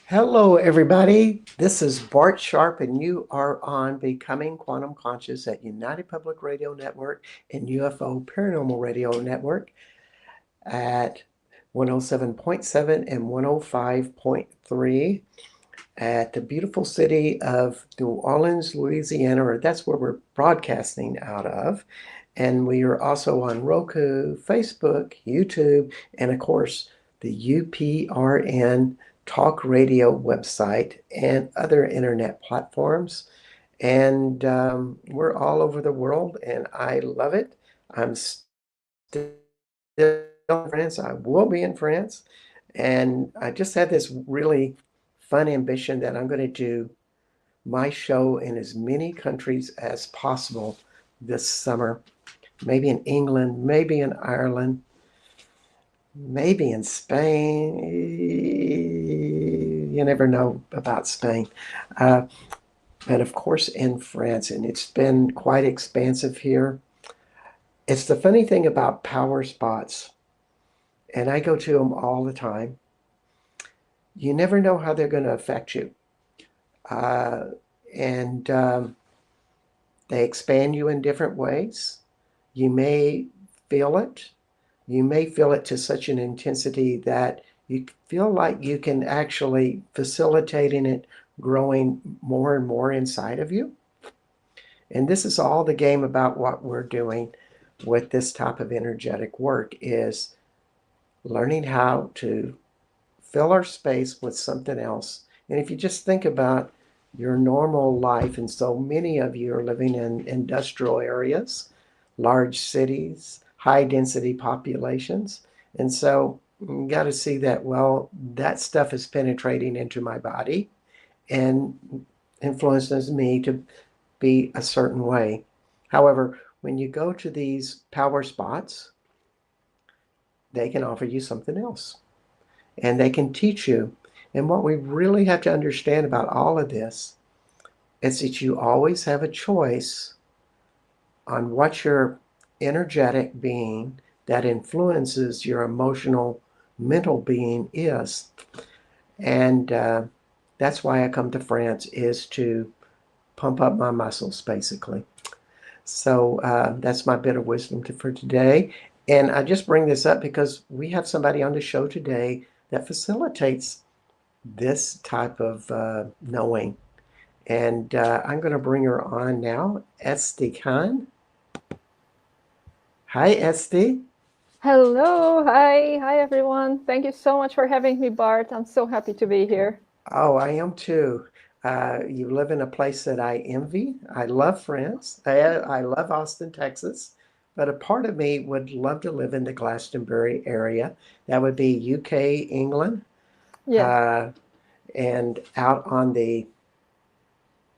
Hello, everybody. This is Bart Sharp, and you are on Becoming Quantum Conscious at United Public Radio Network and UFO Paranormal Radio Network at 107.7 and 105.3 at the beautiful city of New Orleans, Louisiana, or that's where we're broadcasting out of. And we are also on Roku, Facebook, YouTube, and of course, the UPRN Talk Radio website and other internet platforms. And we're all over the world, and I love it. I'm still in France. I will be in France. And I just had this really fun ambition that I'm going to do my show in as many countries as possible this summer. Maybe in England, maybe in Ireland, maybe in Spain. You never know about Spain. Uh, but of course in France, and it's been quite expansive here. It's the funny thing about power spots, and I go to them all the time. You never know how they're going to affect you. Uh, and They expand you in different ways. You may feel it. You may feel it to such an intensity that you feel like you can actually facilitating it growing more and more inside of you. And this is all the game about what we're doing with this type of energetic work is learning how to fill our space with something else. And if you just think about your normal life, and so many of you are living in industrial areas, large cities, high density populations. And so you got to see that, well, that stuff is penetrating into my body and influences me to be a certain way. However, when you go to these power spots, they can offer you something else and they can teach you. And what we really have to understand about all of this is that you always have a choice on what your energetic being that influences your emotional, mental being is. And that's why I come to France, is to pump up my muscles, basically. So that's my bit of wisdom for today. And I just bring this up because we have somebody on the show today that facilitates this type of knowing. And I'm going to bring her on now, Este Cann. Hi, Este. Hello, hi everyone. Thank you so much for having me, Bart. I'm so happy to be here. Oh, I am too. You live in a place that I envy. I love France. I love Austin, Texas. But a part of me would love to live in the Glastonbury area. That would be UK, England, Yeah, uh, and out on the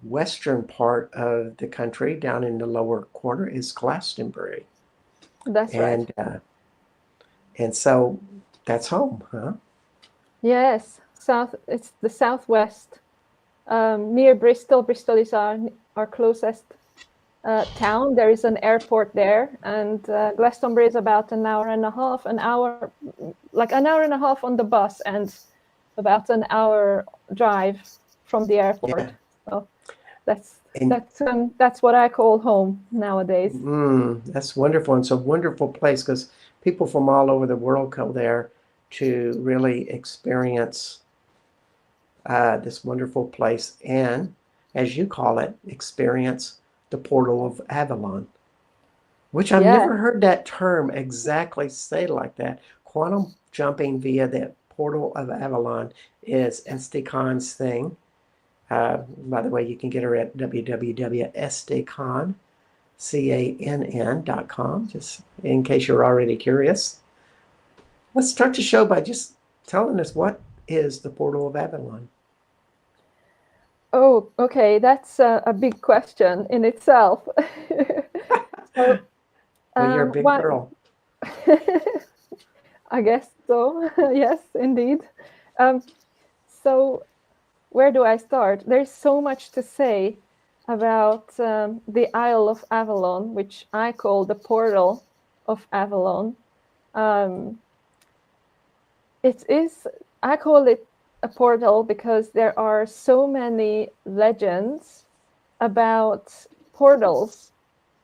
western part of the country, down in the lower corner, is Glastonbury. that's right. And so that's home, huh? Yes, it's the southwest, near Bristol. Bristol is our closest town. There is an airport there, and Glastonbury is about an hour and a half on the bus, and about an hour drive from the Yeah. airport. So that's And that's what I call home nowadays. that's wonderful. And it's a wonderful place because people from all over the world come there to really experience this wonderful place and, as you call it, experience the portal of Avalon, which I've Yeah. never heard that term exactly say like that. Quantum jumping via the portal of Avalon is Este Cann's thing. By the way, you can get her at www.estecann.com, just in case you're already curious. Let's start the show by just telling us what is the portal of Avalon. Oh, okay. That's a big question in itself. So, Well, you're a big what? girl. I guess so. Yes, indeed. Um, so, where do I start? There's so much to say about the Isle of Avalon, which I call the portal of Avalon. Um, it is. I call it. a portal because there are so many legends about portals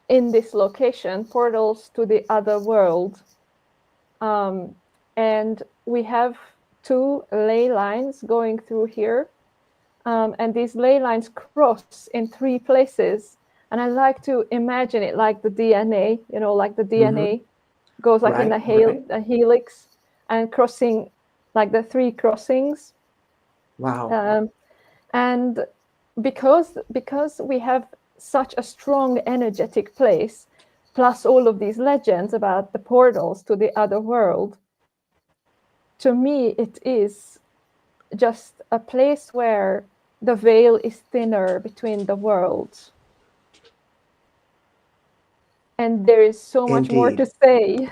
in this location, portals to the other world. And we have two ley lines going through here. And these ley lines cross in three places. And I like to imagine it like the DNA, like the Mm-hmm. DNA goes like in Right, right. a helix and crossing like the three crossings. Wow. And because we have such a strong energetic place, plus all of these legends about the portals to the other world, to me it is just a place where the veil is thinner between the worlds. And there is so much more to Indeed. say.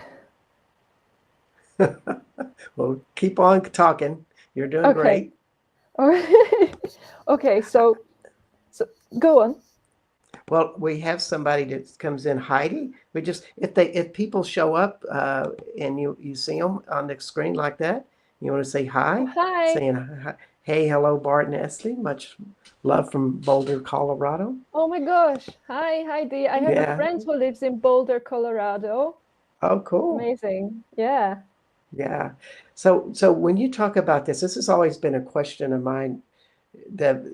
Well, keep on talking. You're doing Okay. great. All right. Okay, so go on. Well, we have somebody that comes in, Heidi. We just if people show up and you see them on the screen like that, you want to say Oh, hi, hi. saying hi, hey, hello, Bart and Este. Much love from Boulder, Colorado. Oh my gosh. Hi, Heidi. I have a Yeah. friend who lives in Boulder, Colorado. Oh, cool. Amazing. Yeah. Yeah. So when you talk about this has always been a question of mine. The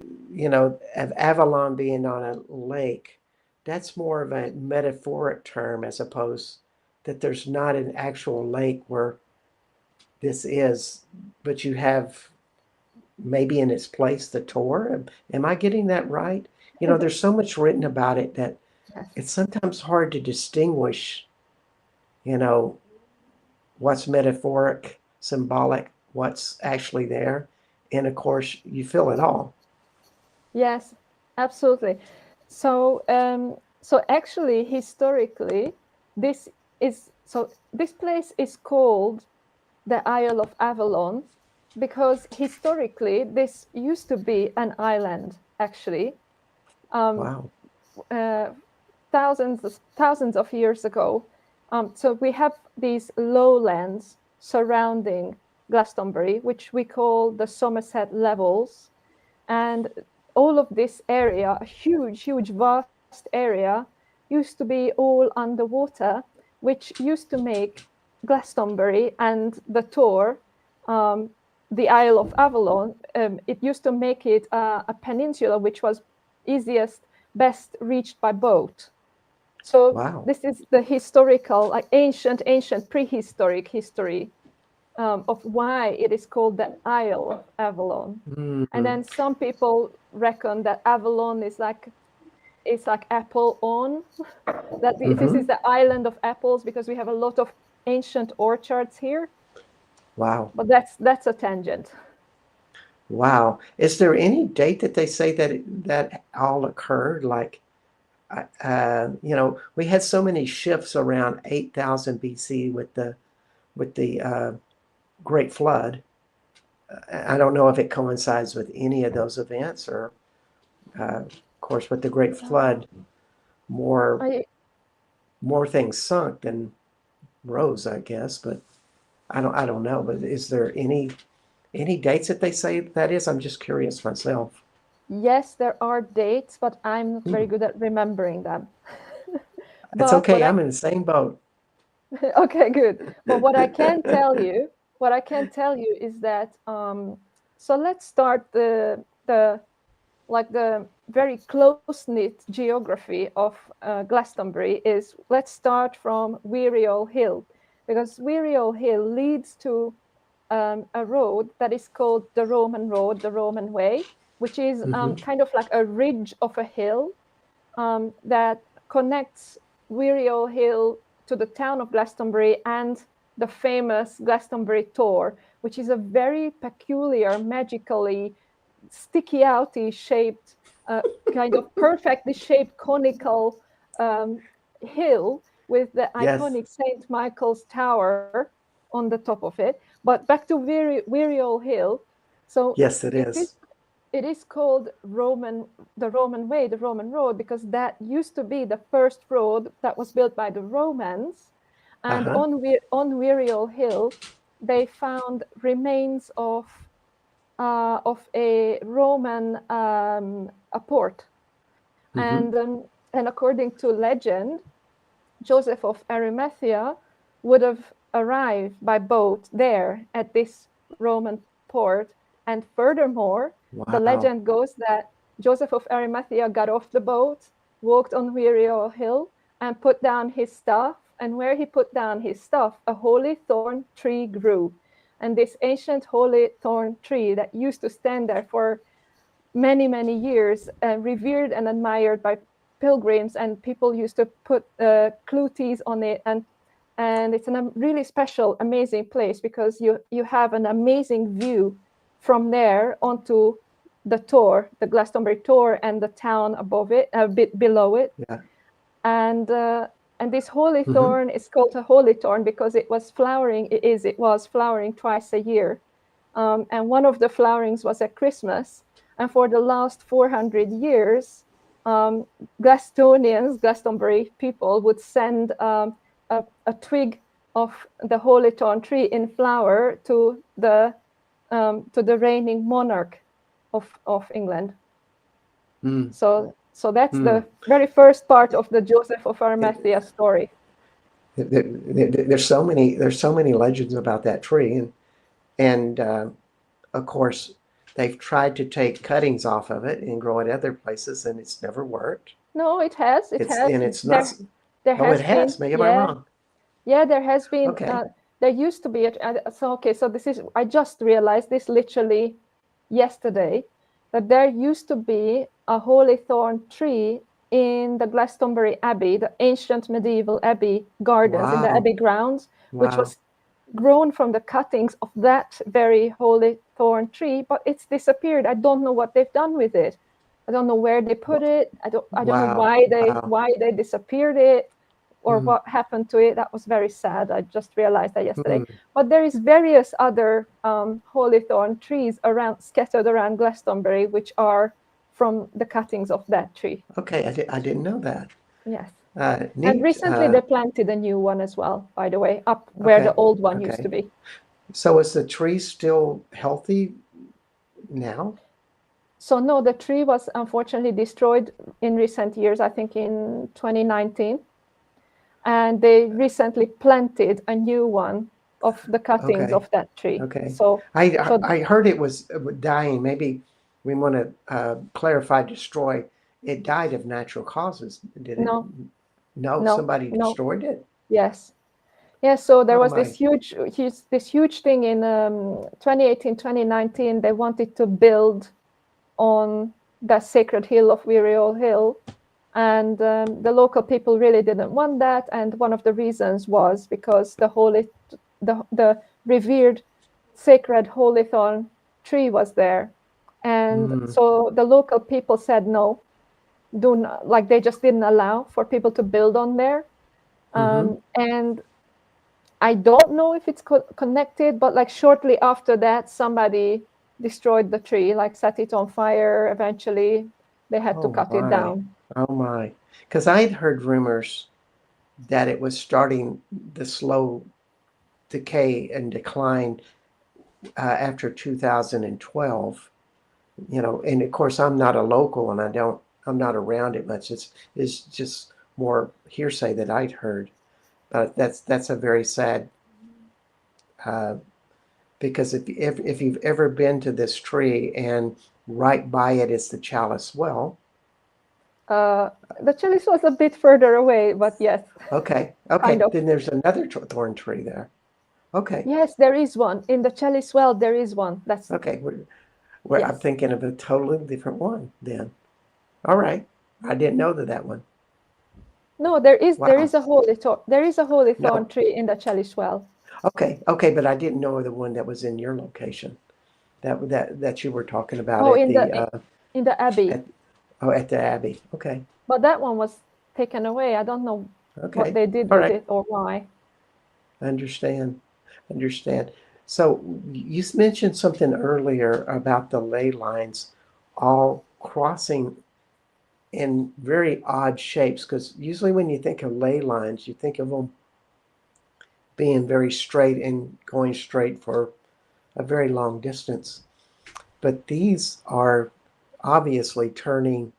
of Avalon being on a lake, that's more of a metaphoric term as opposed that there's not an actual lake where this is, but you have maybe in its place the Tor. Am I getting that right? There's so much written about it that Yes. it's sometimes hard to distinguish, you know, what's metaphoric, symbolic, what's actually there. And of course, you feel it all. Yes, absolutely. So actually, historically, this this place is called the Isle of Avalon because historically this used to be an island. Actually, um, Wow. uh, thousands of years ago. So we have these lowlands surrounding Glastonbury, which we call the Somerset Levels, and all of this area, a huge, vast area, used to be all underwater, which used to make Glastonbury and the Tor, um, the Isle of Avalon, it used to make it a peninsula which was easiest, best reached by boat. So Wow. this is the historical, like ancient, prehistoric history of why it is called the Isle of Avalon. And Mm-hmm. then some people reckon that Avalon is like it's like apple on that this Mm-hmm. is the island of apples because we have a lot of ancient orchards here. Wow. But that's a tangent. Wow. Is there any date that they say that that all occurred? Like, we had so many shifts around 8,000 BC with the Great Flood. I don't know if it coincides with any of those events, or, of course, with the Great Flood, more I more things sunk than rose, I guess. But I don't know. But is there any dates that they say that is? I'm just curious myself. Yes, there are dates, but I'm not very Hmm. good at remembering them. It's But okay. I'm in the same boat. okay, good. But what I can tell you is that so let's start the like the very close knit geography of Glastonbury is let's start from Weariall Hill because Weariall Hill leads to a road that is called the Roman Road, the Roman Way, which is Hmm. kind of like a ridge of a hill that connects Weariall Hill to the town of Glastonbury and the famous Glastonbury Tor, which is a very peculiar, magically sticky outy shaped, kind of perfectly shaped conical um, hill with the Yes. iconic St. Michael's Tower on the top of it. But back to Weariall Hill. So Yes, it it is is. it is called the Roman Way, the Roman Road, because that used to be the first road that was built by the Romans. And Uh-huh. on Weariall Hill, they found remains of of a Roman a port, Mm-hmm. and according to legend, Joseph of Arimathea would have arrived by boat there at this Roman port. And furthermore, the Wow. legend goes that Joseph of Arimathea got off the boat, walked on Weary Hill, and put down his staff. And where he put down his staff, a holy thorn tree grew. And this ancient holy thorn tree that used to stand there for many, many years, revered and admired by pilgrims, and people used to put cluties on it, and it's a really special, amazing place because you have an amazing view from there onto the Tor, the Glastonbury Tor, and the town above it, a bit below it, Yeah. and this holy Mm-hmm. thorn is called a holy thorn because it was flowering. It was flowering twice a year, and one of the flowerings was at Christmas. And for the last 400 years, Glastonbury people, would send a twig of the holy thorn tree in flower to the reigning monarch of England. Mm. So that's Mm. the very first part of the Joseph of Arimathea story. There's so many legends about that tree, and of course they've tried to take cuttings off of it and grow it other places, and it's never worked. No, it has. It has. It's not. There Oh, it has been. has. Maybe am I Yeah, wrong? yeah. There has been. Okay. There used to be so okay. So this is. I just realized this literally yesterday, that there used to be a holy thorn tree in the Glastonbury Abbey, the ancient medieval Abbey gardens in the Wow. Abbey grounds, which Wow. was grown from the cuttings of that very holy thorn tree, but it's disappeared. I don't know what they've done with it. I don't know where they put it. I don't know Wow. Wow. why they disappeared it, or Mm. what happened to it. That was very sad. I just realized that yesterday. Mm. But there is various other holy thorn trees around, scattered around Glastonbury, which are from the cuttings of that tree. Okay. I didn't know that. Yes. And Neat. recently they planted a new one as well, by the way, up where the Okay. old one used to Okay. be. So is the tree still healthy now? So no, the tree was unfortunately destroyed in recent years, I think in 2019. And they recently planted a new one of the cuttings Okay. of that tree. Okay. So, so I heard it was dying. Maybe we want to clarify destroy. It died of natural causes. Did it? no, No, no, somebody no, destroyed it. yes. Yes, so there Oh was this my. huge thing in 2018, 2019. They wanted to build on the sacred hill of Weary Hill, and the local people really didn't want that. And one of the reasons was because the revered sacred holy thorn tree was there, and Mm, so the local people said no, do not, like they just didn't allow for people to build on there. mm-hmm. And I don't know if it's connected, but like shortly after that, somebody destroyed the tree, like set it on fire. Eventually, they had to Oh cut it my. down. Oh my. Because I'd heard rumors that it was starting the slow decay and decline after 2012. And of course I'm not a local and I'm not around it much. It's just more hearsay that I'd heard. But that's a very sad uh, because if you've ever been to this tree and right by it is the Chalice Well. Uh, the chalice was a bit further away, but yes, Okay, kind okay, of. then there's another thorn tree there. Okay, Yes, there is one in the chalice well. There is one. That's okay, I'm yes. thinking of a totally different one then. All right, I didn't know that one. No, there is Wow. a holy thorn No, tree in the chalice well. okay, but I didn't know the one that was in your location. That you were talking about Oh, at the in the abbey, at at the Abbey. Okay, but that one was taken away. I don't know what okay, they did all with right. it or why. I understand. So you mentioned something earlier about the ley lines all crossing in very odd shapes, because usually when you think of ley lines, you think of them being very straight and going straight for a very long distance. but these are obviously turning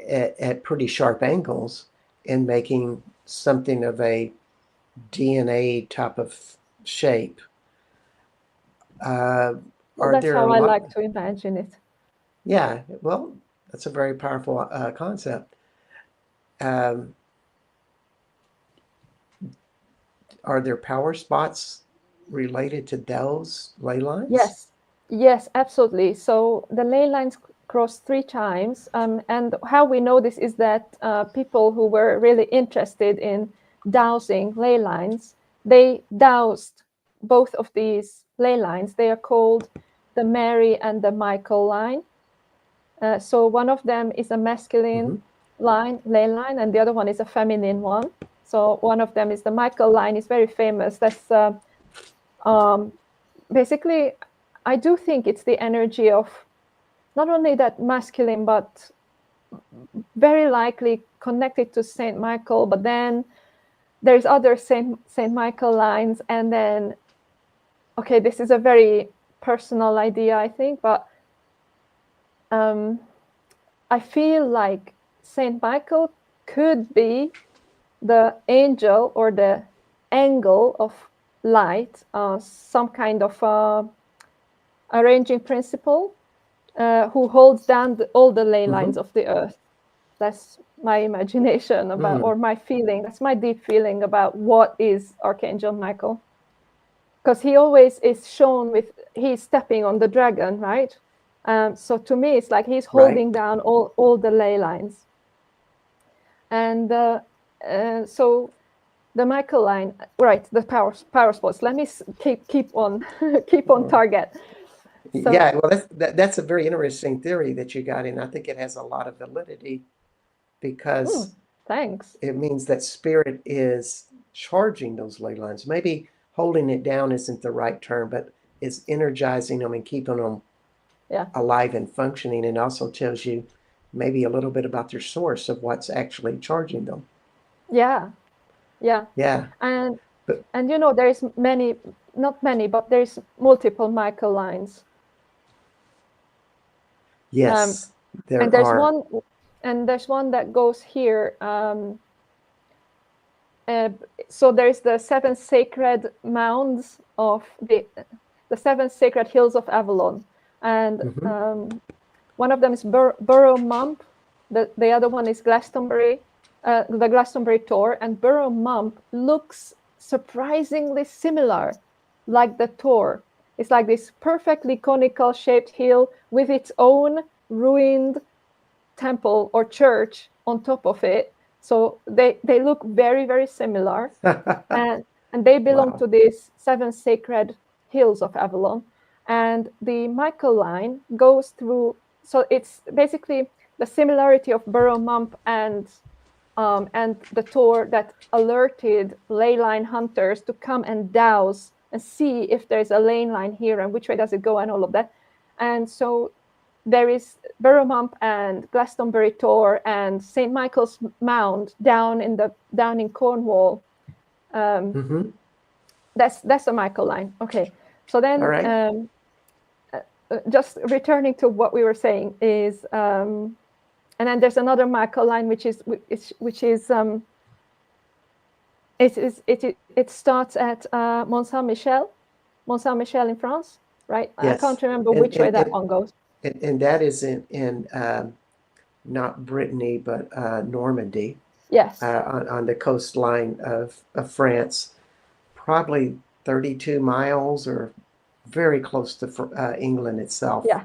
at pretty sharp angles and making something of a DNA type of shape. Uh, Well, are that's there how a I lot? like to imagine it. Yeah, well, that's a very powerful concept. Um, are there power spots related to those ley lines? Yes, yes, absolutely. So the ley lines cross 3 times, and how we know this is that people who were really interested in dowsing ley lines, they dowsed both of these ley lines. They are called the Mary and the Michael line. So one of them is a masculine Mm-hmm. ley line, and the other one is a feminine one. So one of them is the Michael line, is very famous. That's um, basically, I do think it's the energy of not only that masculine, but very likely connected to Saint Michael. But then there's other Saint Michael lines, and then okay, this is a very personal idea, I think, but um, I feel like Saint Michael could be the angel or the angle of light, some kind of arranging principle who holds down all the ley Mm-hmm. lines of the earth. That's my imagination about, Mm. or my feeling. That's my deep feeling about what is Archangel Michael. Because he always is shown with, he's stepping on the dragon, right? So to me, it's like he's Right. holding down all the ley lines. And so the Michael line, right? The power spots. Let me keep on keep on Mm. target. So, Yeah, well, that's a very interesting theory that you got, and I think it has a lot of validity because thanks. it means that spirit is charging those ley lines. Maybe holding it down isn't the right term, but it's energizing them and keeping them Yeah, alive and functioning, and also tells you maybe a little bit about their source of what's actually charging them. yeah, yeah. Yeah, And but there's many, not many, but there's multiple Michael lines. Um, yes, and there there's are. one, that goes here. Uh, so there's the seven sacred mounds of the seven sacred hills of Avalon, and Hmm. one of them is Burrow Mump. The other one is Glastonbury, the Glastonbury Tor, and Burrow Mump looks surprisingly similar, like the Tor. It's like this perfectly conical shaped hill with its own ruined temple or church on top of it. So they look very, very similar, and they belong Wow. to these seven sacred hills of Avalon. And the Michael line goes through, so it's basically the similarity of Burrow Mump and the Tor that alerted ley line hunters to come and douse and see if there's a ley line here and which way does it go and all of that. And so there is Burrow Mump and Glastonbury Tor and St. Michael's Mound down in Cornwall. Um, Hmm. that's a Michael line. Okay, so All then right. just returning to what we were saying is, and then there's another Michael line it starts at Mont Saint Michel in France, right? I Yes. can't remember And which way and that and one goes. and that is in not Brittany, but Normandy, Yes, on the coastline of France, probably 32 miles or very close to England itself. yeah,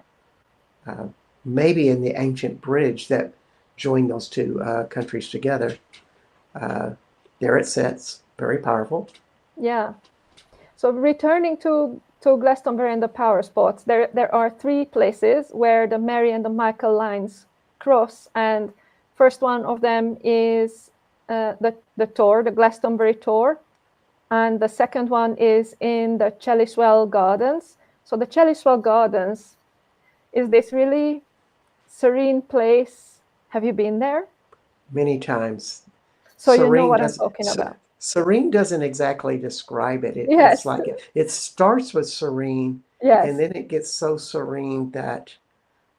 Uh, Maybe in the ancient bridge that joined those two countries together. Uh, there it sits, very powerful. yeah. So returning to Glastonbury and the power spots, there are 3 places where the Mary and the Michael lines cross, and first one of them is the Tor, the Glastonbury Tor, and the second one is in the Chaliswell Gardens. So the Chaliswell Gardens is this really serene place. Have you been there? Many times. So you know Serene what I'm does talking se- about. Serene doesn't exactly describe it. It's Yes. like it starts with serene, and Yes. then it gets so serene that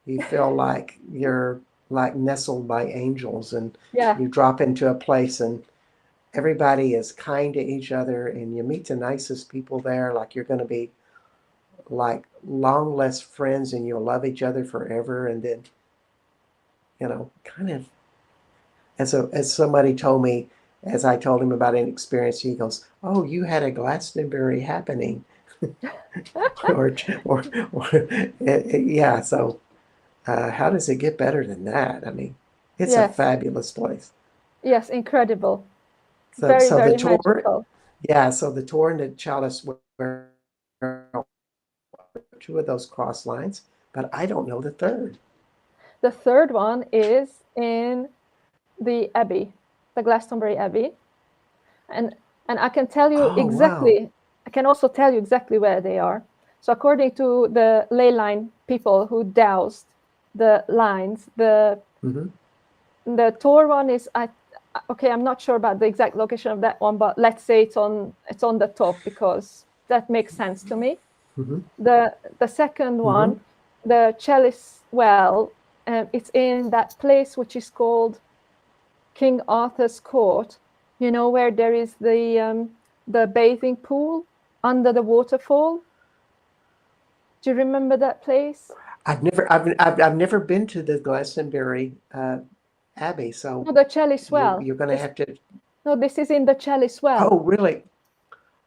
you feel like you're like nestled by angels, and Yeah. you drop into a place and everybody is kind to each other, and you meet the nicest people there, like you're going to be like long lost friends and you'll love each other forever. And then, kind of as somebody told me, as I told him about an experience, he goes, "Oh, you had a Glastonbury happening." or, or yeah. So, how does it get better than that? I mean, it's a Yes. fabulous place. Yes. Incredible. So, Very, so the very tour, magical. yeah. So the tour and the Chalice were two of those cross lines, but I don't know the third. The third one is in the Abbey, the Glastonbury Abbey, and and I can tell you Oh, wow. exactly. I can also tell you exactly where they are. So according to the ley line people who doused the lines, Hmm. the tour one is okay. I'm not sure about the exact location of that one, but let's say it's on the top because that makes sense to me. Hmm. The second Hmm. one, the Chalice Well, it's in that place which is called King Arthur's Court. You know where there is the bathing pool under the waterfall. Do you remember that place? I've never been to the Glastonbury Abbey, so No, the Chalice you're Well. you're going to This have to. no, this is in the Chalice Well. Oh, really?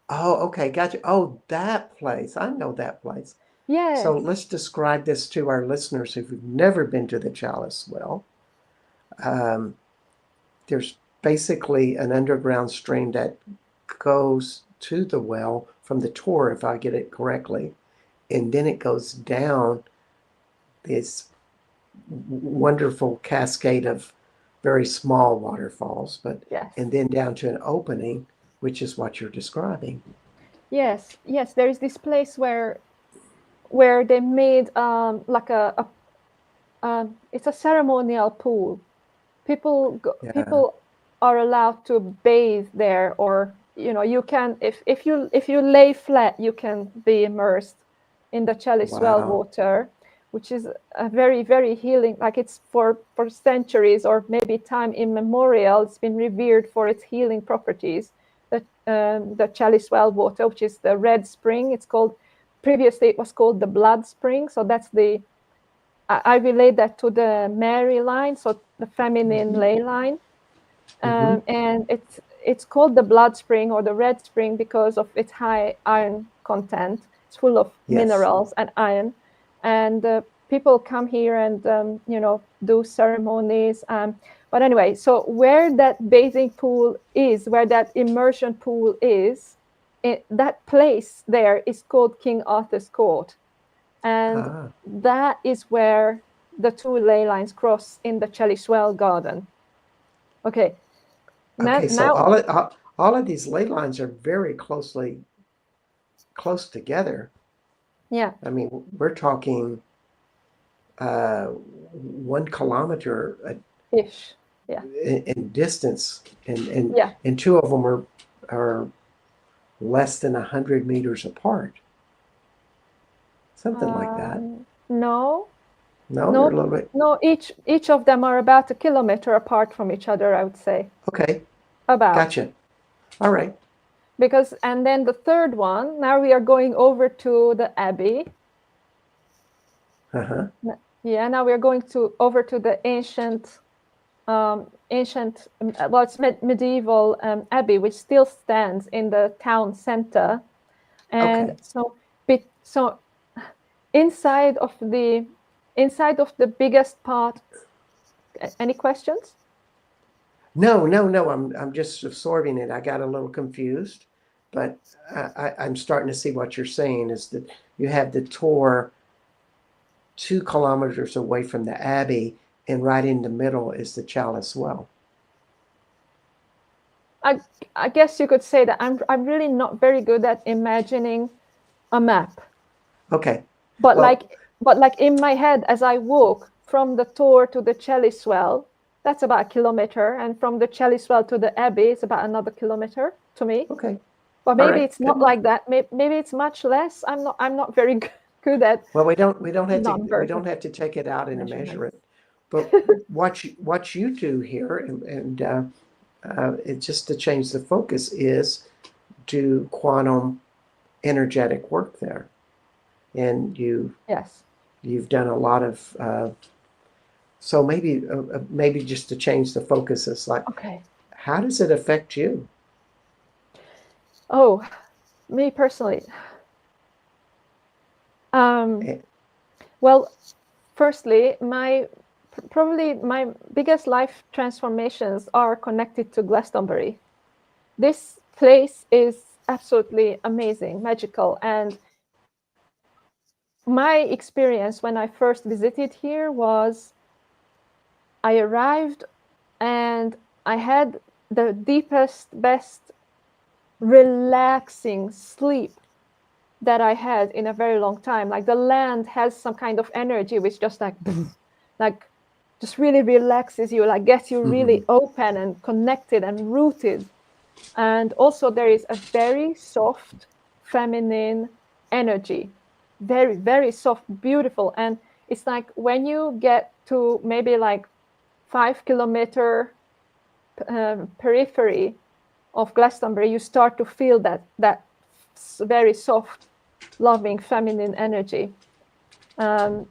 Oh, okay, gotcha. Oh, that place. I know that place. So Yes. let's describe this to our listeners who've never been to the Chalice Well. Um, there's basically an underground stream that goes to the well from the tour, if I get it correctly, and then it goes down this wonderful cascade of very small waterfalls, but Yes. and then down to an opening, which is what you're describing. Yes. Yes. There is this place where they made like it's a ceremonial pool. Yeah. People are allowed to bathe there, or you can if you lay flat, you can be immersed in the Chalice Well Wow. water, which is a very, very healing. Like it's for centuries or maybe time immemorial. It's been revered for its healing properties. The Chalice Well water, which is the red spring, it's called. Previously, it was called the blood spring. So that's I relate that to the Mary line, so the feminine Hmm. ley line, Hmm. and it's called the blood spring or the red spring because of its high iron content. It's full of Yes. minerals and iron, and people come here and do ceremonies. But anyway, so where that bathing pool is, where that immersion pool is, that place there is called King Arthur's Court. And Ah. that is where the two ley lines cross in the Chalice Well garden. Okay, now, Okay. So now all of these ley lines are very close together. yeah, I mean, we're talking 1 kilometer ish. Yeah, in distance, and yeah. and two of them are less than 100 meters apart, something like that. No, No, they're a no, little bit. no. Each of them are about a kilometer apart from each other, I would say. Okay, About. gotcha. All right. Because, and then the third one, now we are going over to the Abbey. Uh-huh. Yeah, now we are going over to the well, it's medieval abbey, which still stands in the town center. And Okay. so inside of the biggest part. Any questions? No, no, no. I'm just absorbing it. I got a little confused, but I'm starting to see what you're saying is that you have the tour 2 kilometers away from the Abbey, and right in the middle is the Chalice Well. I I guess you could say that I'm really not very good at imagining a map. Okay. But Well, like in my head, as I walk from the Tor to the Chalice Well, that's about a kilometer, and from the Chalice Well to the Abbey, it's about another kilometer to me. okay. But All maybe right. it's Good not enough. like that. Maybe it's much less. I'm not very good. good at Well, we numbers don't and have to take it out and measure measurements. it, but what you do here, it's just to change the focus is do quantum energetic work there, and Yes. you've done a lot of so maybe just to change the focus, it's like, Okay. how does it affect you? Oh, me personally. Um, Eh, well, firstly, probably my biggest life transformations are connected to Glastonbury. This place is absolutely amazing, magical, and my experience when I first visited here was I arrived and I had the deepest, best, relaxing sleep that I had in a very long time. Like the land has some kind of energy which just like just really relaxes you, like gets you mhm, really open and connected and rooted. And also there is a very soft feminine energy, very, very soft, beautiful. And it's like when you get to maybe like 5 kilometer periphery of Glastonbury, you start to feel that very soft, loving, feminine energy.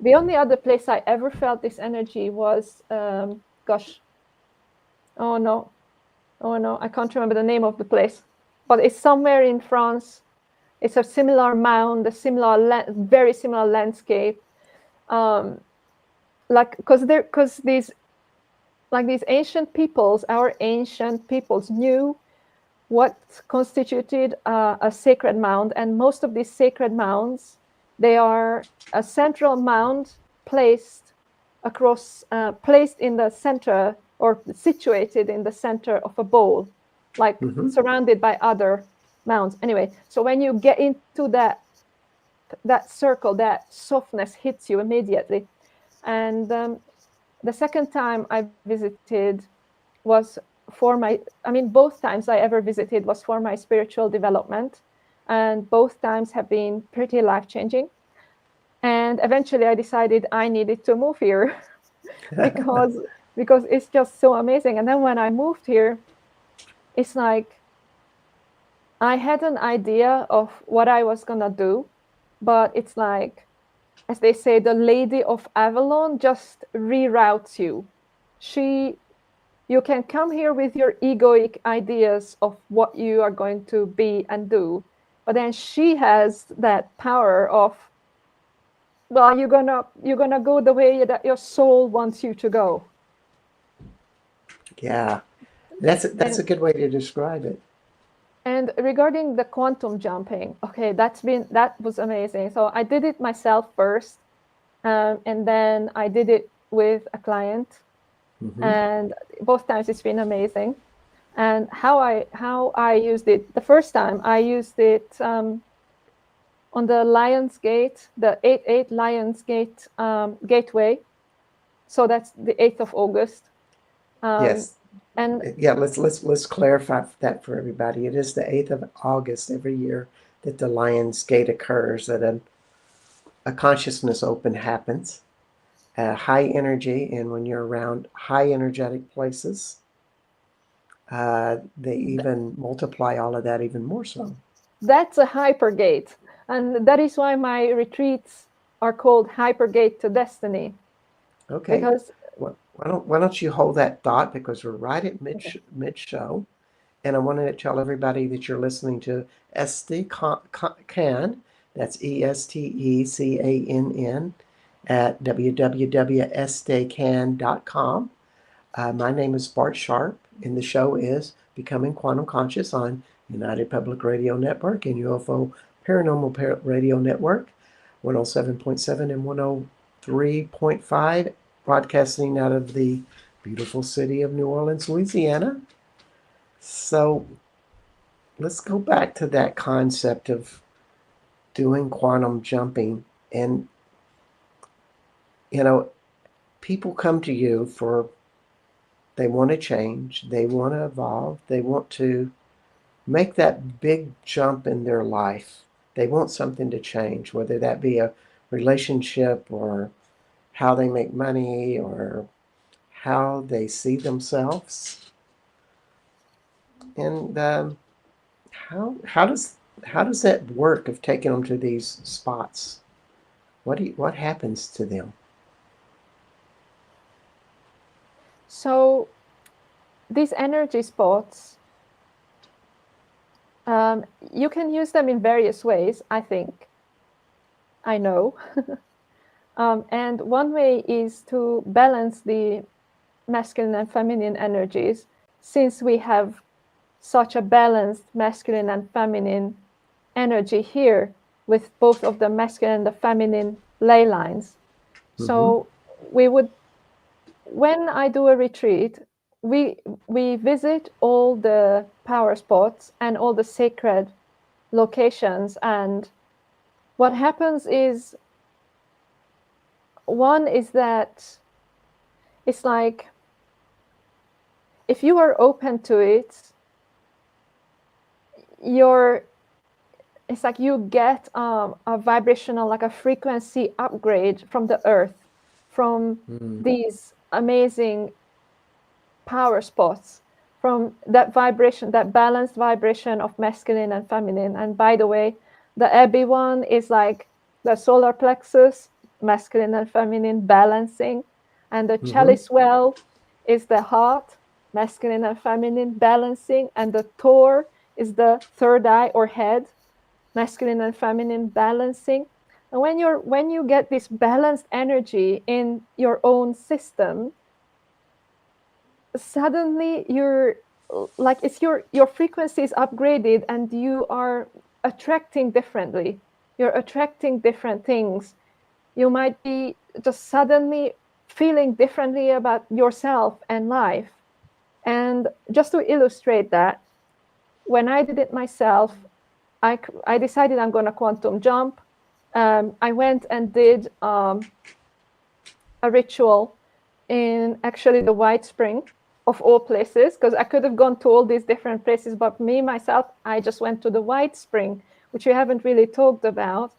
The only other place I ever felt this energy was, gosh, oh no, oh no, I can't remember the name of the place, but it's somewhere in France. It's a similar mound, a very similar landscape. Um, like because these ancient peoples, our ancient peoples knew what constituted a sacred mound, and most of these sacred mounds, they are a central mound placed placed in the center or situated in the center of a bowl, like mhm. surrounded by other mounds. Anyway, so when you get into that circle, that softness hits you immediately. And the second time I visited was for my, I mean, both times I ever visited was for my spiritual development. And both times have been pretty life changing. And eventually I decided I needed to move here because because it's just so amazing. And then when I moved here, it's like I had an idea of what I was gonna do, but it's like, as they say, the lady of Avalon just reroutes you. She You can come here with your egoic ideas of what you are going to be and do, but then she has that power of, well, you're gonna go the way that your soul wants you to go. Yeah, that's and a good way to describe it. and regarding the quantum jumping, okay, that was amazing. So I did it myself first, and then I did it with a client, Hmm. and both times it's been amazing. And how I used it, the first time I used it on the Lionsgate, the 8/8 Lionsgate gateway. So that's the 8th of August. Um, Yes. and Yeah, let's clarify that for everybody. It is the 8th of August every year that the Lion's Gate occurs, that a consciousness open happens, high energy, and when you're around high energetic places, they even multiply all of that even more so. that's a hypergate. And that is why my retreats are called Hypergate to Destiny. Okay, Because, well, why don't you hold that thought because we're right at okay, mid show, and I wanted to tell everybody that you're listening to Este Cann. That's ESTECANN at www.estecann.com. My name is Bart Sharp, and the show is Becoming Quantum Conscious on United Public Radio Network and UFO Paranormal Radio Network, 107.7 and 103.5, broadcasting out of the beautiful city of New Orleans, Louisiana. So let's go back to that concept of doing quantum jumping. And, you know, people come to you for, they want to change, they want to evolve, they want to make that big jump in their life. They want something to change, whether that be a relationship or how they make money or how they see themselves. And how does that work of taking them to these spots? What happens to them? So these energy spots, you can use them in various ways, I think. I know. And one way is to balance the masculine and feminine energies, since we have such a balanced masculine and feminine energy here with both of the masculine and the feminine ley lines. Mm-hmm. So we would, when I do a retreat, we visit all the power spots and all the sacred locations. And what happens is, one is that it's like, if you are open to it, it's like you get a vibrational, like a frequency upgrade from the earth, from Mm. these amazing power spots, from that vibration, that balanced vibration of masculine and feminine. And by the way, the Abbey one is like the solar plexus, masculine and feminine balancing, and the Mm-hmm. chalice well is the heart, masculine and feminine balancing, and the Tor is the third eye or head, masculine and feminine balancing. And when you get this balanced energy in your own system, suddenly you're like, it's your frequency is upgraded and you are attracting differently. You're attracting different things. You might be just suddenly feeling differently about yourself and life. And just to illustrate that, when I did it myself, I decided I'm going to quantum jump. I went and did a ritual in actually the White Spring, of all places, because I could have gone to all these different places, but me, myself, I just went to the White Spring, which we haven't really talked about.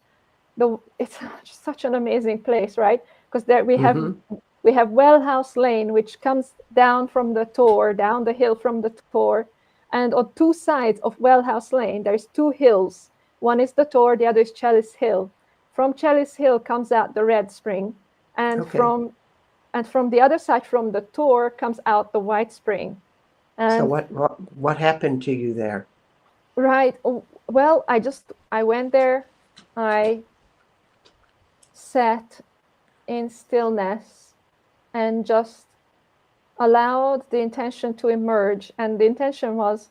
It's such an amazing place, right? Because there Mm-hmm. we have Wellhouse Lane, which comes down from the Tor, down the hill from the Tor. And on two sides of Wellhouse Lane, there's two hills. One is the Tor, the other is Chalice Hill. From Chalice Hill comes out the Red Spring. And Okay. from the other side, from the Tor, comes out the White Spring. So And what happened to you there? right, well, I went there, I sat in stillness and just allowed the intention to emerge. And the intention was,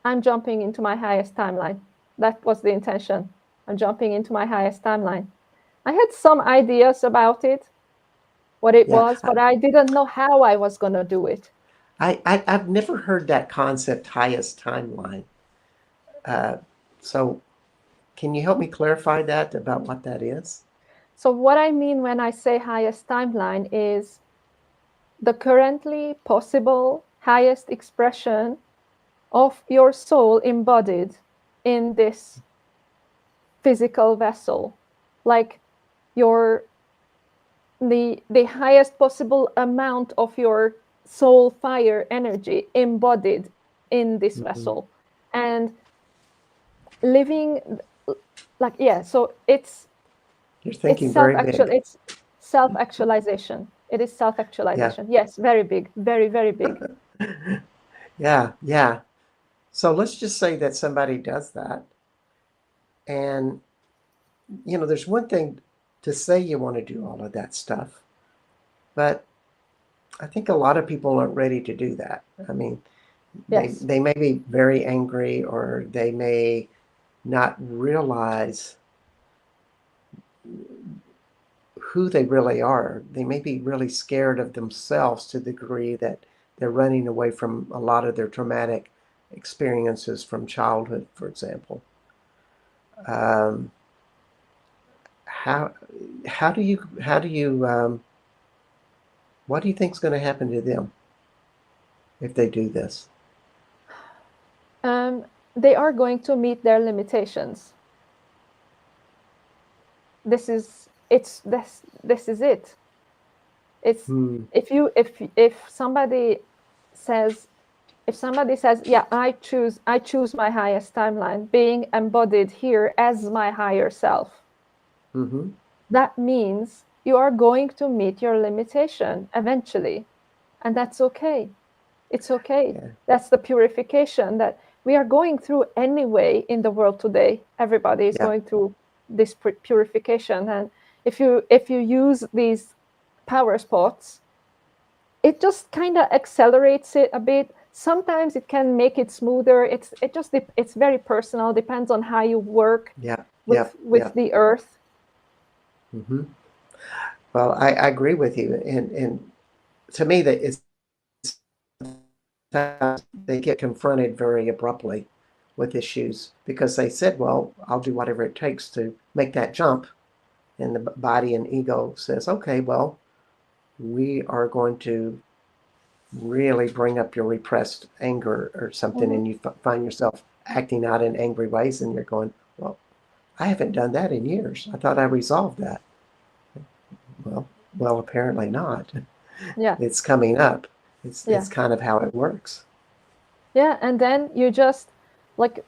I'm jumping into my highest timeline. That was the intention. I'm jumping into my highest timeline. I had some ideas about it, what it Yeah, was, but I didn't know how I was going to do it. I've never heard that concept, highest timeline. Uh, so can you help me clarify that about what that is? So what I mean when I say highest timeline is the currently possible highest expression of your soul embodied in this physical vessel, like the highest possible amount of your soul fire energy embodied in this Mm-hmm. vessel, and living like, yeah, so You're thinking very big. it's self-actualization. It is Yeah. self-actualization. Yes, very big, very, very big. Yeah, yeah. So let's just say that somebody does that. And, there's one thing to say you want to do all of that stuff, but I think a lot of people aren't ready to do that. I mean, Yes. they may be very angry or they may not realize who they really are. They may be really scared of themselves to the degree that they're running away from a lot of their traumatic experiences from childhood, for example. Um, how how do you what do you think is going to happen to them if they do this? They are going to meet their limitations. This is it's this is it. It's Hmm. if somebody says, yeah, I choose my highest timeline, being embodied here as my higher self, Mm-hmm. that means you are going to meet your limitation eventually, and that's okay. It's okay. Yeah. That's the purification that we are going through anyway in the world today. Everybody is Yeah. going through this purification, and if you use these power spots, it just kind of accelerates it a bit. Sometimes it can make it smoother. It's very personal, depends on how you work Yeah. Yeah. with Yeah. the earth. Mm-hmm. Well, I agree with you, and to me that it's they get confronted very abruptly with issues because they said, "Well, I'll do whatever it takes to make that jump," and the body and ego says, "Okay, well, we are going to really bring up your repressed anger or something," Mhm. and you find yourself acting out in angry ways, and you're going, "Well, I haven't done that in years. I thought I resolved that." Well, well, apparently not. Yeah, It's coming up. It's yeah, kind of how it works. yeah. And then you just like,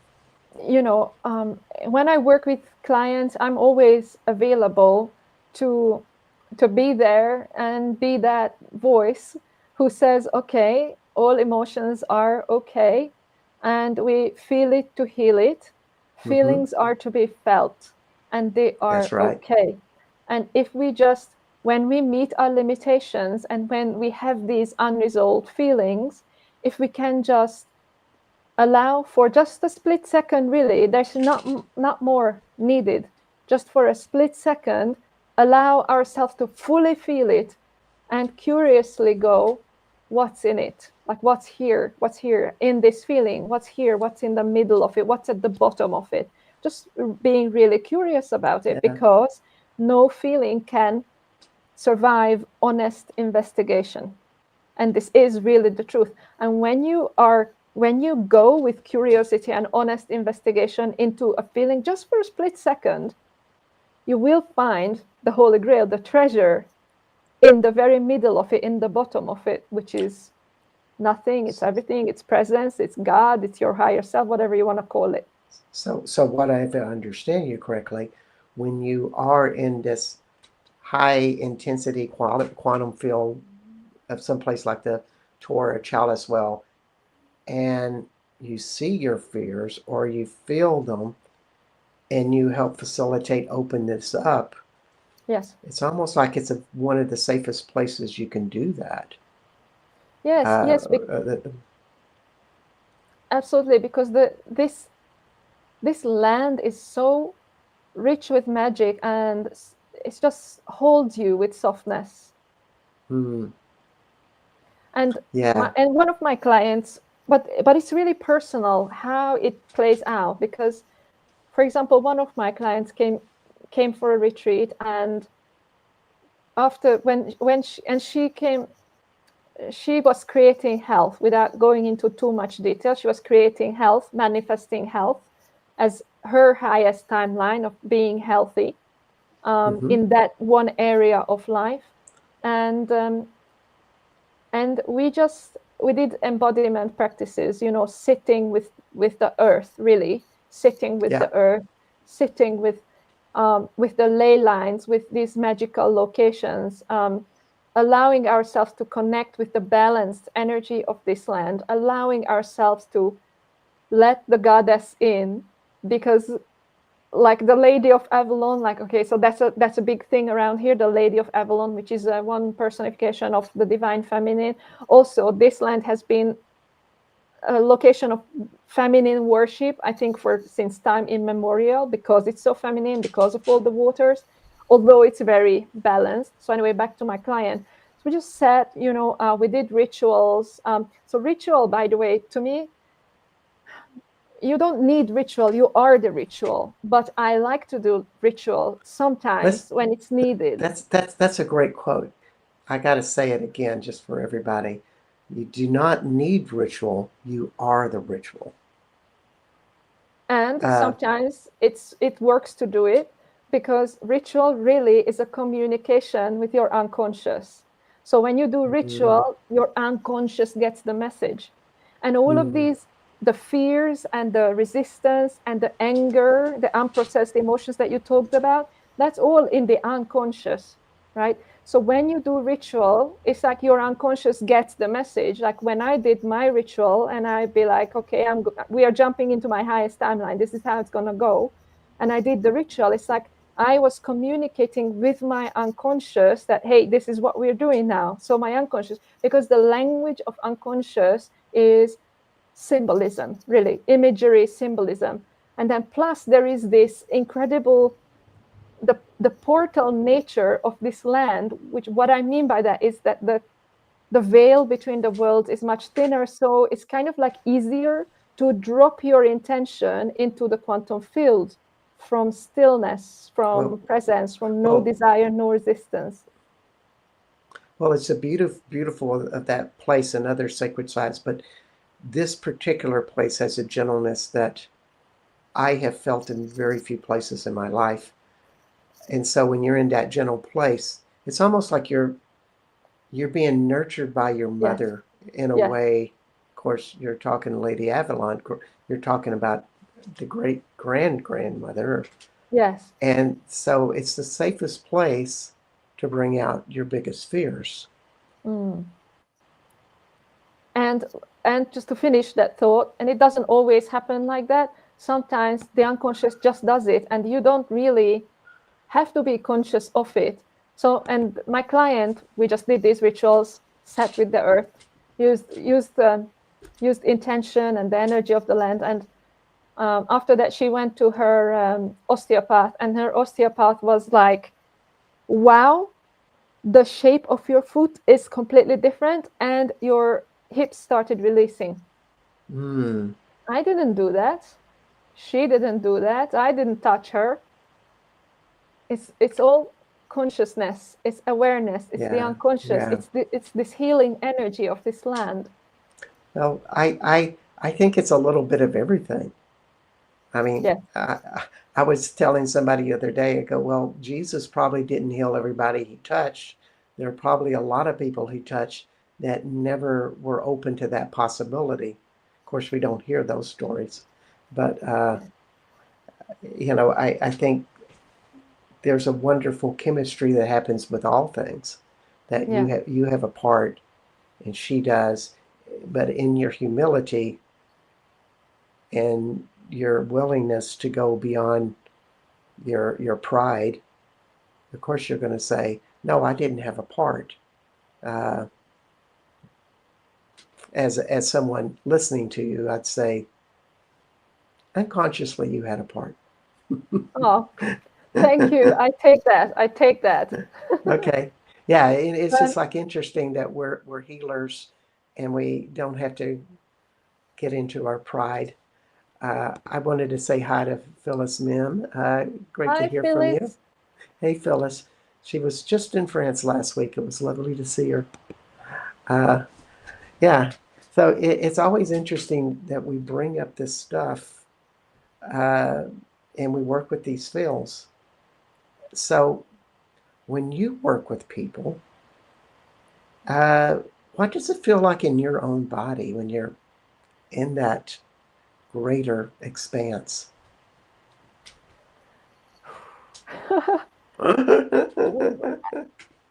when I work with clients, I'm always available to be there and be that voice who says, okay, all emotions are okay, and we feel it to heal it. Mm-hmm. Feelings are to be felt, and they That's are right. okay. And if we just, when we meet our limitations and when we have these unresolved feelings, if we can just allow for just a split second, really, there's not more needed, just for a split second, allow ourselves to fully feel it and curiously go, what's in it, like what's here in this feeling, what's here, what's in the middle of it, what's at the bottom of it, just being really curious about it, Yeah. because no feeling can survive honest investigation. And this is really the truth. And when you go with curiosity and honest investigation into a feeling just for a split second, you will find the holy grail, the treasure, in the very middle of it, in the bottom of it, which is nothing, it's everything, it's presence, it's God, it's your higher self, whatever you want to call it. So what I, if I understand you correctly, when you are in this high intensity quantum field of some place like the Tor or Chalice well, and you see your fears or you feel them, and you help facilitate open this up, Yes. it's almost like it's one of the safest places you can do that. Yes, Uh, yes, uh, absolutely, because this land is so rich with magic, and it just holds you with softness. hmm, And yeah, one of my clients, but it's really personal how it plays out, because, for example, one of my clients came for a retreat, and after when she came, she was creating health without going into too much detail. She was creating health, manifesting health as her highest timeline of being healthy, mm-hmm, in that one area of life. And um, and we did embodiment practices, sitting with the earth, really sitting with yeah, the earth, sitting with the ley lines, with these magical locations, allowing ourselves to connect with the balanced energy of this land, allowing ourselves to let the goddess in, because, like the Lady of Avalon, like, okay, so that's a big thing around here, the Lady of Avalon, which is one personification of the divine feminine. Also, this land has been a location of feminine worship, I think, for since time immemorial, because it's so feminine, because of all the waters, although it's very balanced. So anyway, back to my client. So we just sat, we did rituals. So ritual, by the way, to me, you don't need ritual, you are the ritual, but I like to do ritual let's sometimes when it's needed. that's a great quote. I got to say it again just for everybody. You do not need ritual, you are the ritual. And Uh, sometimes it works to do it, because ritual really is a communication with your unconscious. So when you do Mm, ritual, your unconscious gets the message. And all of mm. these, the fears and the resistance and the anger, the unprocessed emotions that you talked about, that's all in the unconscious, right? So when you do ritual, it's like your unconscious gets the message. Like when I did my ritual and I'd be like, okay, we are jumping into my highest timeline. This is how it's going to go. And I did the ritual. It's like I was communicating with my unconscious that, hey, this is what we're doing now. So my unconscious, because the language of unconscious is symbolism, really, imagery, symbolism. And then plus there is this incredible, the portal nature of this land, which what I mean by that is that the veil between the worlds is much thinner. So it's kind of like easier to drop your intention into the quantum field from stillness, Well, from presence, from no well, desire, no resistance. well, it's a beautiful of that place and other sacred sites, but this particular place has a gentleness that I have felt in very few places in my life. And so when you're in that gentle place, it's almost like you're being nurtured by your Yes, mother in a yes, way. Of course, you're talking to Lady Avalon. You're talking about the great grandmother, yes. and so it's the safest place to bring out your biggest fears. Mm. And and just to finish that thought, and it doesn't always happen like that. Sometimes the unconscious just does it, and you don't really have to be conscious of it. So, and my client, we just did these rituals, sat with the earth, used intention and the energy of the land, and after that, she went to her osteopath, and her osteopath was like, "Wow, the shape of your foot is completely different, and your hips started releasing." Hmm. I didn't do that. She didn't do that. I didn't touch her. It's all consciousness, it's awareness, it's the Yeah. unconscious, Yeah. it's this healing energy of this land. Well, I think it's a little bit of everything. I mean, Yeah, I was telling somebody the other day, I go, well, Jesus probably didn't heal everybody he touched. There are probably a lot of people he touched that never were open to that possibility. Of course, we don't hear those stories, but yeah, I think there's a wonderful chemistry that happens with all things. That yeah, you have a part, and she does, but in your humility and your willingness to go beyond your pride, of course you're going to say, "No, I didn't have a part." Uh, as someone listening to you, I'd say, unconsciously you had a part. oh, thank you, I take that. Okay, yeah, it's just But like interesting that we're healers, and we don't have to get into our pride. I wanted to say hi to Phyllis Mim. Great to hi, hear from you. Phyllis. Hey, Phyllis. She was just in France last week. It was lovely to see her. Uh, yeah. So it's always interesting that we bring up this stuff uh, and we work with these fields. So when you work with people, uh, what does it feel like in your own body when you're in that greater expanse?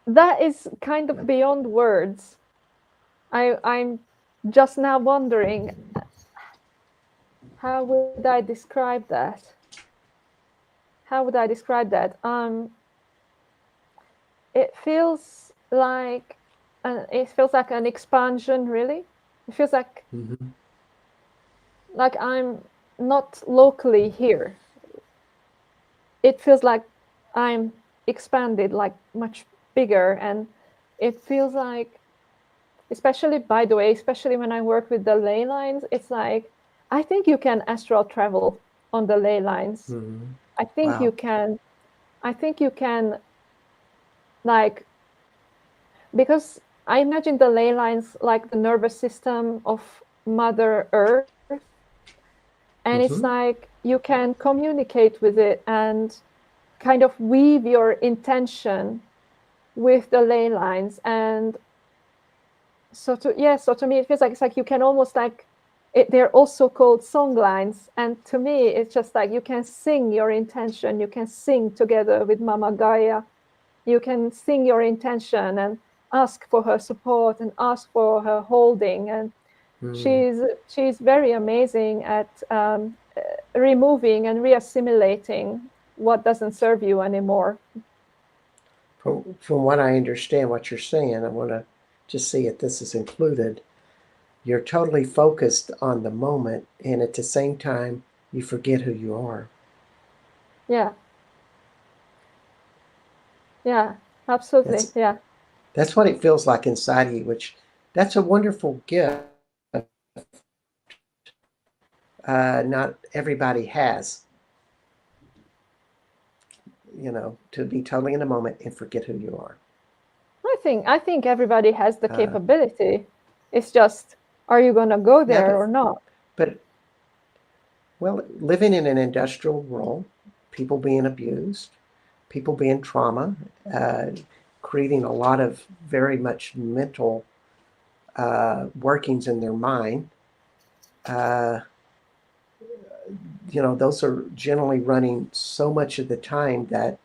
That is kind of beyond words. I'm just now wondering, how would I describe that? How would I describe that? It feels like an expansion, really. It feels Mhm. like I'm not locally here. It feels like I'm expanded, like much bigger, and it feels like, especially by the way, especially when I work with the ley lines, it's like I think you can astral travel on the ley lines. Mhm. I think you Wow. can. I think you can, like, because I imagine the ley lines like the nervous system of Mother Earth, and it's Mhm. like you can communicate with it and kind of weave your intention with the ley lines. And so to me it feels like it's like you can almost like they're also called song lines, and to me it's just like you can sing your intention, you can sing together with Mama Gaia, you can sing your intention and ask for her support and ask for her holding. And she's very amazing at removing and reassimilating what doesn't serve you anymore. From what I understand what you're saying, I want to just see if this is included. You're totally focused on the moment, and at the same time, you forget who you are. Yeah. Yeah, absolutely. Yeah. That's what it feels like inside you, which that's a wonderful gift. Not everybody has, to be totally in the moment and forget who you are. I think everybody has the capability. It's just, are you going to go there or not? But, well, living in an industrial world, people being abused, people being trauma, creating a lot of very much mental workings in their mind. Those are generally running so much of the time that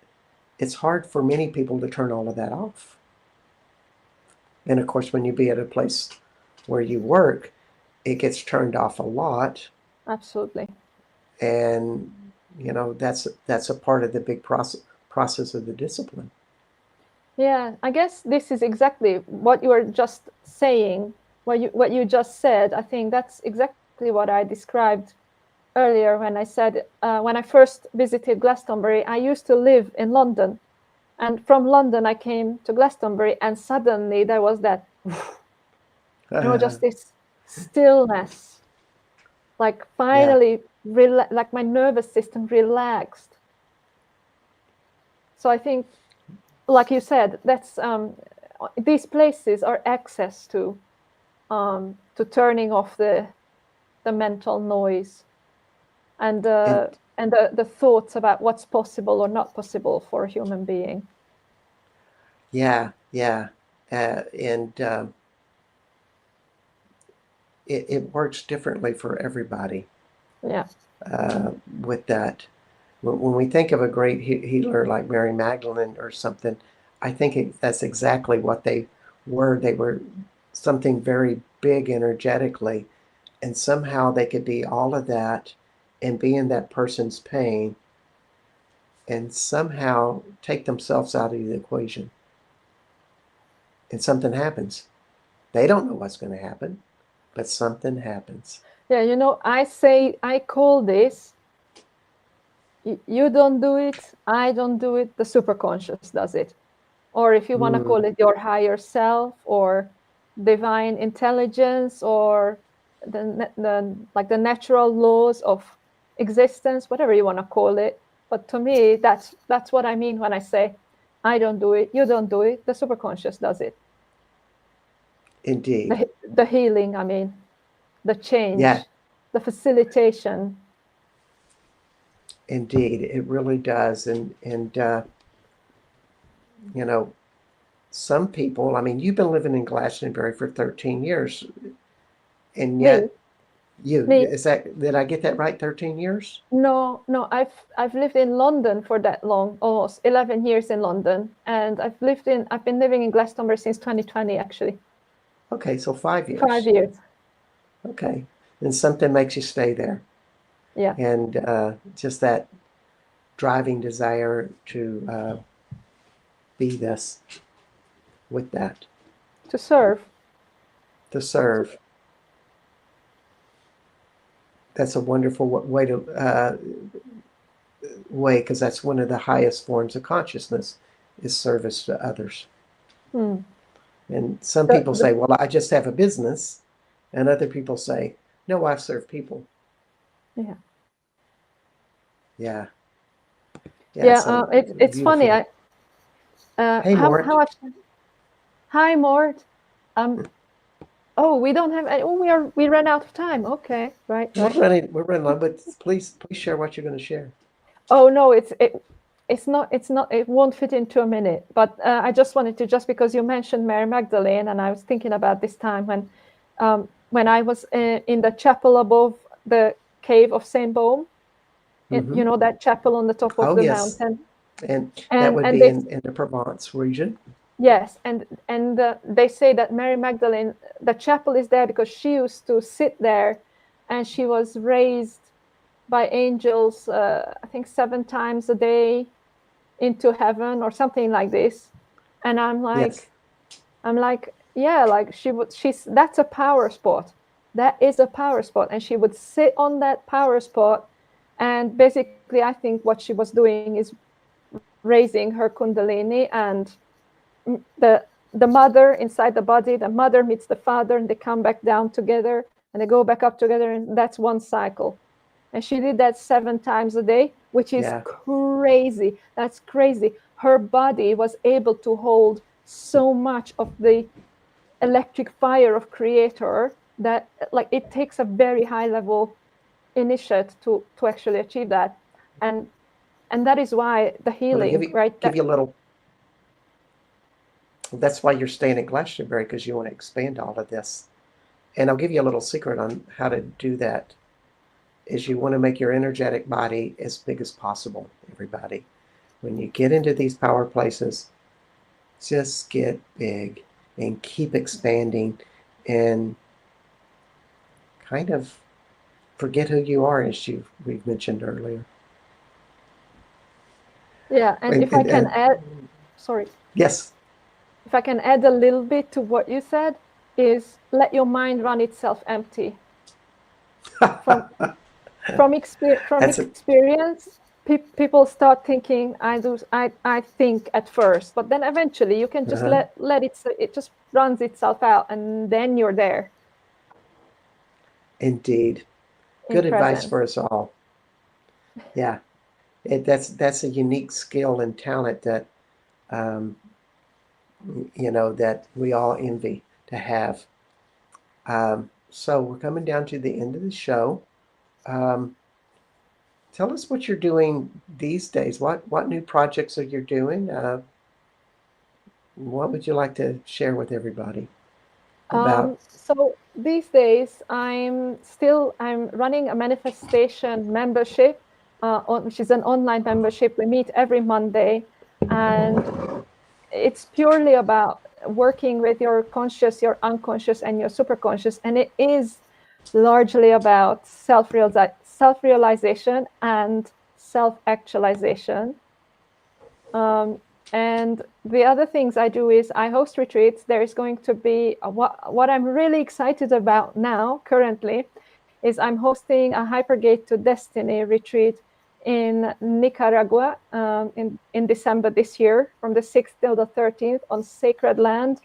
it's hard for many people to turn all of that off. And of course, when you be at a place where you work, it gets turned off a lot. Absolutely. And that's a part of the big process of the discipline. Yeah, I guess this is exactly what you were just saying, what you just said. I think that's exactly what I described earlier when I said when I first visited Glastonbury, I used to live in London, and from London I came to Glastonbury, and suddenly there was that, just this stillness, like finally, like my nervous system relaxed. So I think, like you said, that's these places are access to turning off the mental noise and the thoughts about what's possible or not possible for a human being. Yeah. And it works differently for everybody. Yeah. With that. When we think of a great healer like Mary Magdalene or something, I think that's exactly what they were. They were something very big energetically, and somehow they could be all of that and be in that person's pain and somehow take themselves out of the equation. And something happens. They don't know what's going to happen, but something happens. Yeah, I call this, you don't do it, I don't do it, the superconscious does it. Or if you want to call it your higher self or divine intelligence or the natural laws of existence, whatever you want to call it. But to me, that's what I mean when I say, I don't do it, you don't do it, the superconscious does it. Indeed. The healing, I mean, the change, the facilitation. Indeed, it really does. And some people, I mean, you've been living in Glastonbury for 13 years, and yet did I get that right, 13 years? No, I've lived in London for that long, almost 11 years in London, and I've been living in Glastonbury since 2020, actually. Okay, so 5 years. 5 years. Okay, and something makes you stay there. Yeah. And just that driving desire to be this with that. To serve. That's a wonderful way because that's one of the highest forms of consciousness is service to others. And some people say, well, I just have a business. And other people say, no, I serve people. Yeah. Yeah. It's funny. Hey, Mort. Hi, Mort. Oh, we don't have. Oh, we ran out of time. Okay, right. We're running low, but please share what you're going to share. Oh no, it won't fit into a minute, but I just wanted to, just because you mentioned Mary Magdalene, and I was thinking about this time when I was in the chapel above the cave of Saint Baume, Mm-hmm. that chapel on the top of Oh, the yes. mountain. And that would And be they, in the Provence region. yes, and they say that Mary Magdalene, the chapel is there because she used to sit there, and she was raised by angels, I think 7 times a day into heaven or something like this. And Yes. I'm like, yeah, like that's a power spot. That is a power spot. And she would sit on that power spot. And basically, I think what she was doing is raising her Kundalini, and the mother inside the body, the mother meets the father, and they come back down together, and they go back up together, and that's one cycle. And she did that 7 times a day, which is Yeah. crazy. That's crazy. Her body was able to hold so much of the electric fire of creator that, like, it takes a very high level initiate to actually achieve that. And that is why the Well, to healing, right, give you a little, that's why you're staying at Glastonbury, because you want to expand all of this. And I'll give you a little secret on how to do that. Is you want to make your energetic body as big as possible, everybody. When you get into these power places, just get big and keep expanding and kind of forget who you are, as we've mentioned earlier. yeah. And if I can add, sorry, Yes. if I can add a little bit to what you said, is let your mind run itself empty. From from That's it. experience, people start thinking, I think at first, but then eventually you can just Uh-huh. let it just runs itself out, and then you're there Indeed. in Good advice presence. for us all. Yeah. That's a unique skill and talent that um, that we all envy to have. So we're coming down to the end of the show. Um, tell us what you're doing these days. What new projects are you doing? What would you like to share with everybody about? So these days, I'm running a manifestation membership, which is an online membership. We meet every Monday, and it's purely about working with your conscious, your unconscious, and your superconscious, and it is largely about self-realization and self-actualization. Um, and the other things I do is I host retreats. There is going to be what I'm really excited about now, currently, is I'm hosting a Hypergate to Destiny retreat in Nicaragua in December this year, from the 6th till the 13th, on sacred land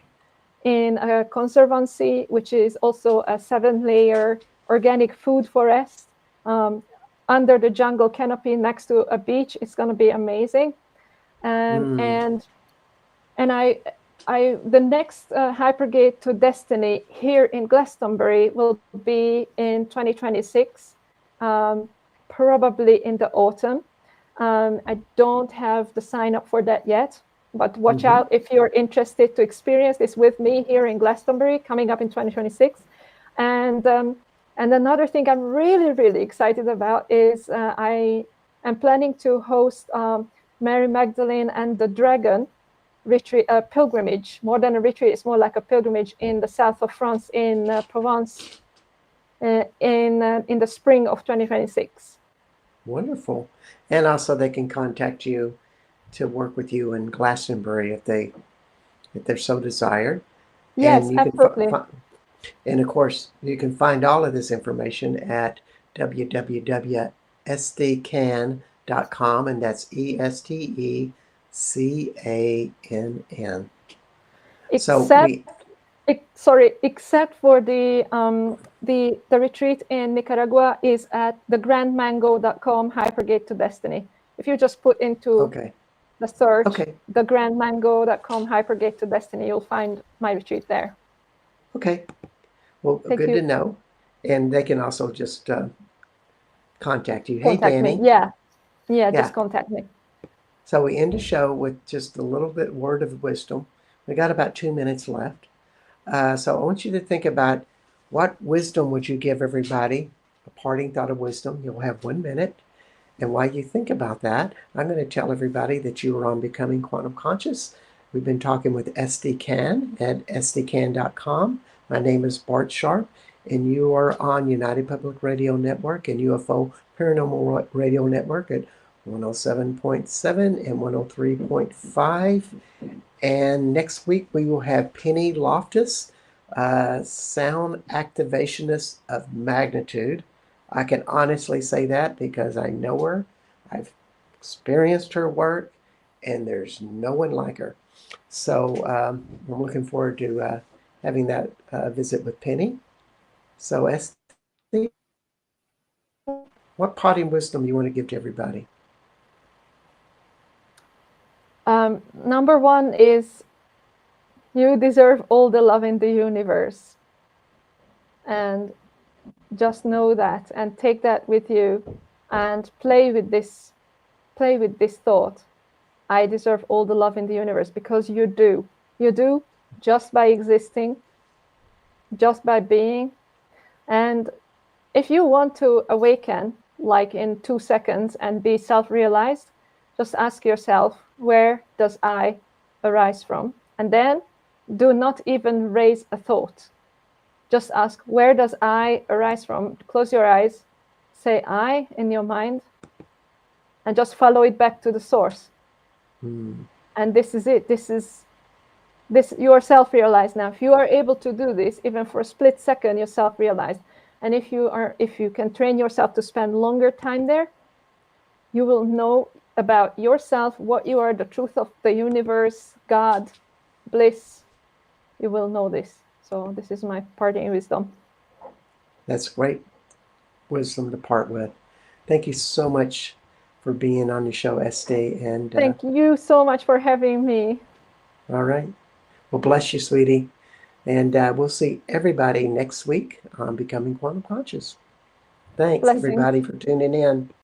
in a conservancy, which is also a 7-layer organic food forest under the jungle canopy next to a beach. It's going to be amazing. Um, Mm, and and the next Hypergate to Destiny here in Glastonbury will be in 2026, probably in the autumn. I don't have the sign up for that yet, but watch mm-hmm. out if you're interested to experience this with me here in Glastonbury, coming up in 2026. And another thing I'm really, really excited about is I am planning to host Mary Magdalene and the Dragon retreat, a pilgrimage, more than a retreat. It's more like a pilgrimage in the south of France, in Provence, in the spring of 2026. Wonderful. And also they can contact you to work with you in Glastonbury if they're so desired. Yes, And you can absolutely. and of course you can find all of this information at www.estecann.com, and that's ESTECANN. So Except, except for the retreat in Nicaragua is at thegrandmango.com Hypergate to Destiny. If you just put into okay. the search Okay. thegrandmango.com Hypergate to Destiny, you'll find my retreat there. Okay. Well, Thank good to you. know. And they can also just contact you. Hey, Contact me. Danny. Yeah, just Yeah. contact me. So we end the show with just a little bit word of wisdom. We got about 2 minutes left. So I want you to think about what wisdom would you give everybody? A parting thought of wisdom. You'll have 1 minute. And while you think about that, I'm going to tell everybody that you are on Becoming Quantum Conscious. We've been talking with Este Cann at estecann.com. My name is Bart Sharp, and you are on United Public Radio Network and UFO Paranormal Radio Network at 107.7 and 103.5. And next week we will have Penny Loftus, sound activationist of magnitude. I can honestly say that because I know her. I've experienced her work, and there's no one like her. So I'm looking forward to having that visit with Penny. So, Esther, what parting wisdom you want to give to everybody? Number one is you deserve all the love in the universe. And just know that and take that with you and play with this thought. I deserve all the love in the universe, because you do. You do, just by existing, just by being. And if you want to awaken, like in 2 seconds, and be self-realized, just ask yourself, where does I arise from? And then do not even raise a thought. Just ask, where does I arise from? Close your eyes, say I in your mind, and just follow it back to the source. And this is it. This you are self-realized now. If you are able to do this, even for a split second, you're self-realized. And if you can train yourself to spend longer time there, you will know about yourself, what you are, the truth of the universe, God, bliss. You will know this. So this is my parting wisdom. That's great wisdom to part with. Thank you so much for being on the show, Este. And thank you so much for having me. All right. Well, bless you, sweetie. And we'll see everybody next week on Becoming Quantum Conscious. Thanks, Blessings. everybody, for tuning in.